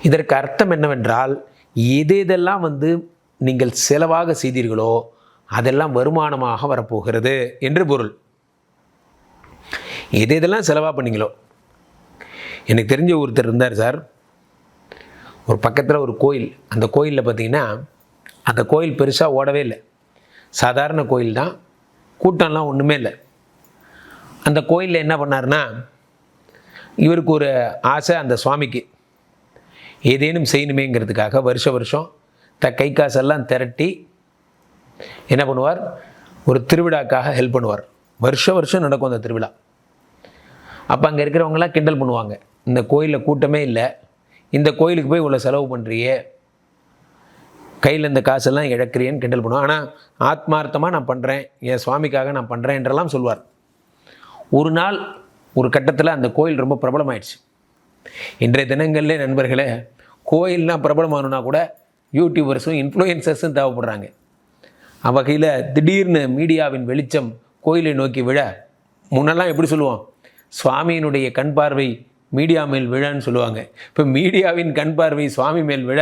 இதற்கு அர்த்தம் என்னவென்றால், எதெல்லாம் நீங்கள் செலவாக செய்தீர்களோ அதெல்லாம் வருமானமாக வரப்போகிறது என்று பொருள். எதெல்லாம் செலவாக பண்ணீங்களோ. எனக்கு தெரிஞ்ச ஒருத்தர் இருந்தார் சார். ஒரு பக்கத்தில் ஒரு கோயில். அந்த கோயிலில் பார்த்திங்கன்னா, அந்த கோயில் பெருசாக ஓடவே இல்லை. சாதாரண கோயில் தான், கூட்டம்லாம் ஒன்றுமே இல்லை. அந்த கோயிலில் என்ன பண்ணார்னா, இவருக்கு ஒரு ஆசை, அந்த சுவாமிக்கு ஏதேனும் செய்யணுமேங்கிறதுக்காக வருஷம் கை காசெல்லாம் திரட்டி என்ன பண்ணுவார், ஒரு திருவிழாக்காக ஹெல்ப் பண்ணுவார். வருஷம் நடக்கும் அந்த திருவிழா. அப்போ அங்கே இருக்கிறவங்களாம் கிண்டல் பண்ணுவாங்க, இந்த கோயிலில் கூட்டமே இல்லை, இந்த கோயிலுக்கு போய் இவ்வளோ செலவு பண்ணுறியே, கையில் இந்த காசெல்லாம் இழக்கிறியேன்னு கிண்டல் பண்ணுவாங்க. ஆனால் ஆத்மார்த்தமாக நான் பண்ணுறேன், என் சுவாமிக்காக நான் பண்ணுறேன் என்றெல்லாம் சொல்வார். ஒரு நாள் ஒரு கட்டத்தில் அந்த கோயில் ரொம்ப பிரபலமாயிடுச்சு. இன்றைய தினங்களிலே நண்பர்களே, கோயில்லாம் பிரபலமாகணுன்னா கூட யூடியூபர்ஸும் இன்ஃப்ளூயன்சர்ஸும் தேவைப்படுறாங்க. அவ்வகையில் திடீர்னு மீடியாவின் வெளிச்சம் கோயிலை நோக்கி விழ, முன்னெல்லாம் எப்படி சொல்லுவோம், சுவாமியினுடைய கண் பார்வை மீடியா மேல் விழன்னு சொல்லுவாங்க. இப்போ மீடியாவின் கண் பார்வை சுவாமி மேல் விழ